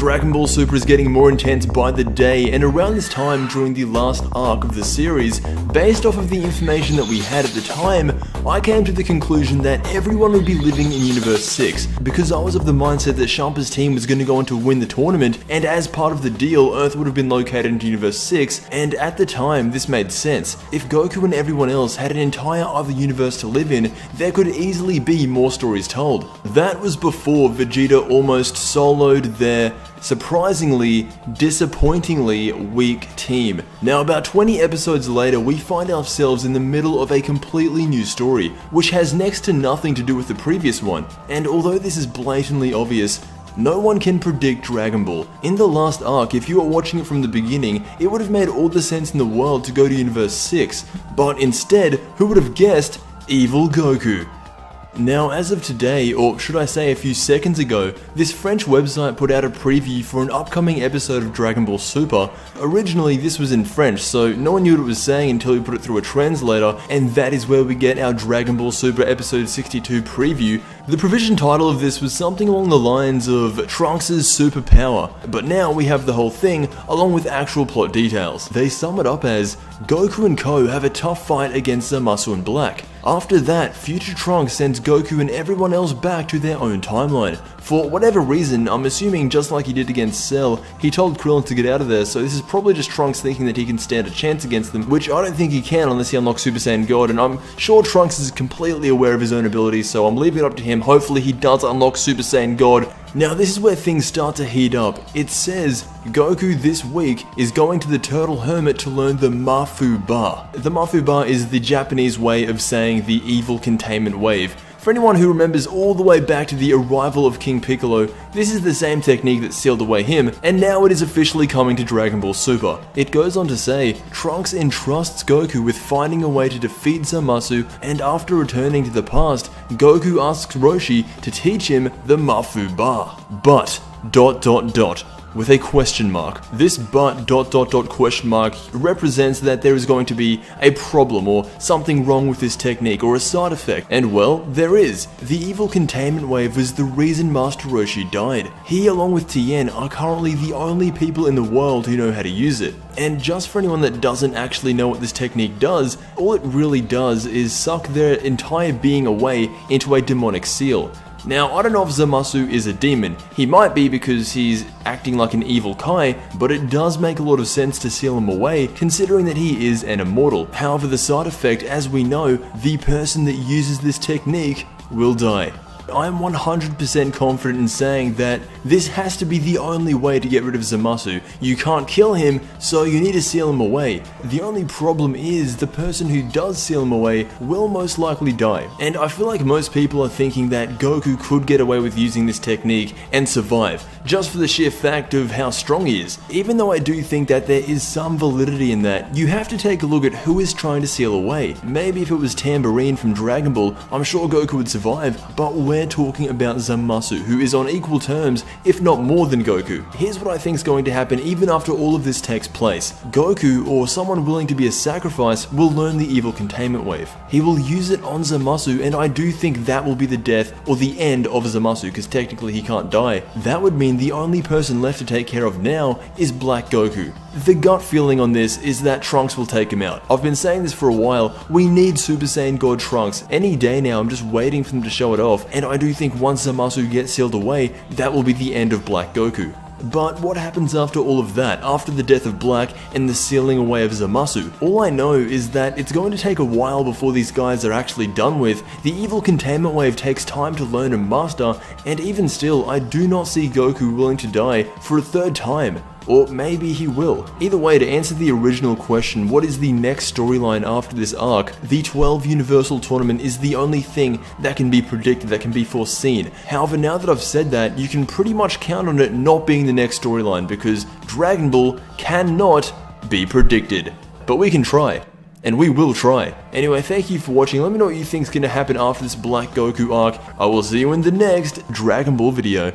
Dragon Ball Super is getting more intense by the day, and around this time during the last arc of the series, based off of the information that we had at the time, I came to the conclusion that everyone would be living in Universe 6, because I was of the mindset that Champa's team was going to go on to win the tournament, and as part of the deal, Earth would have been located in Universe 6, and at the time, this made sense. If Goku and everyone else had an entire other universe to live in, there could easily be more stories told. That was before Vegeta almost soloed their surprisingly, disappointingly weak team. Now, about 20 episodes later, we find ourselves in the middle of a completely new story, which has next to nothing to do with the previous one. And although this is blatantly obvious, no one can predict Dragon Ball. In the last arc, if you were watching it from the beginning, it would have made all the sense in the world to go to Universe 6, but instead, who would have guessed? Evil Goku. Now, as of today, or should I say a few seconds ago, this French website put out a preview for an upcoming episode of Dragon Ball Super. Originally, this was in French, so no one knew what it was saying until we put it through a translator, and that is where we get our Dragon Ball Super episode 62 preview. The provision title of this was something along the lines of Trunks' superpower, but now we have the whole thing, along with actual plot details. They sum it up as, Goku and Co have a tough fight against Zamasu and Black. After that, future Trunks sends Goku and everyone else back to their own timeline. For whatever reason, I'm assuming just like he did against Cell, he told Krillin to get out of there, so this is probably just Trunks thinking that he can stand a chance against them, which I don't think he can unless he unlocks Super Saiyan God, and I'm sure Trunks is completely aware of his own abilities, so I'm leaving it up to him. Hopefully he does unlock Super Saiyan God. Now this is where things start to heat up. It says, Goku this week is going to the Turtle Hermit to learn the Mafu Ba. The Mafu Ba is the Japanese way of saying the evil containment wave. For anyone who remembers all the way back to the arrival of King Piccolo, this is the same technique that sealed away him, and now it is officially coming to Dragon Ball Super. It goes on to say, Trunks entrusts Goku with finding a way to defeat Zamasu, and after returning to the past, Goku asks Roshi to teach him the Mafu Ba. But, ... with a question mark. This but ... question mark represents that there is going to be a problem or something wrong with this technique or a side effect. And well, there is. The evil containment wave was the reason Master Roshi died. He along with Tien are currently the only people in the world who know how to use it. And just for anyone that doesn't actually know what this technique does, all it really does is suck their entire being away into a demonic seal. Now, I don't know if Zamasu is a demon. He might be because he's acting like an evil Kai, but it does make a lot of sense to seal him away, considering that he is an immortal. However, the side effect, as we know, the person that uses this technique will die. I'm 100% confident in saying that this has to be the only way to get rid of Zamasu. You can't kill him, so you need to seal him away. The only problem is the person who does seal him away will most likely die. And I feel like most people are thinking that Goku could get away with using this technique and survive, just for the sheer fact of how strong he is. Even though I do think that there is some validity in that, you have to take a look at who is trying to seal away. Maybe if it was Tambourine from Dragon Ball, I'm sure Goku would survive, but we're talking about Zamasu, who is on equal terms, if not more than Goku. Here's what I think is going to happen even after all of this takes place. Goku, or someone willing to be a sacrifice, will learn the evil containment wave. He will use it on Zamasu, and I do think that will be the death or the end of Zamasu, because technically he can't die. That would mean the only person left to take care of now is Black Goku. The gut feeling on this is that Trunks will take him out. I've been saying this for a while, we need Super Saiyan God Trunks. Any day now, I'm just waiting for them to show it off, and I do think once Zamasu gets sealed away, that will be the end of Black Goku. But what happens after all of that, after the death of Black and the sealing away of Zamasu? All I know is that it's going to take a while before these guys are actually done with. The evil containment wave takes time to learn and master, and even still, I do not see Goku willing to die for a third time. Or maybe he will. Either way, to answer the original question, what is the next storyline after this arc, the 12 Universal Tournament is the only thing that can be predicted, that can be foreseen. However, now that I've said that, you can pretty much count on it not being the next storyline, because Dragon Ball cannot be predicted. But we can try. And we will try. Anyway, thank you for watching. Let me know what you think is going to happen after this Black Goku arc. I will see you in the next Dragon Ball video.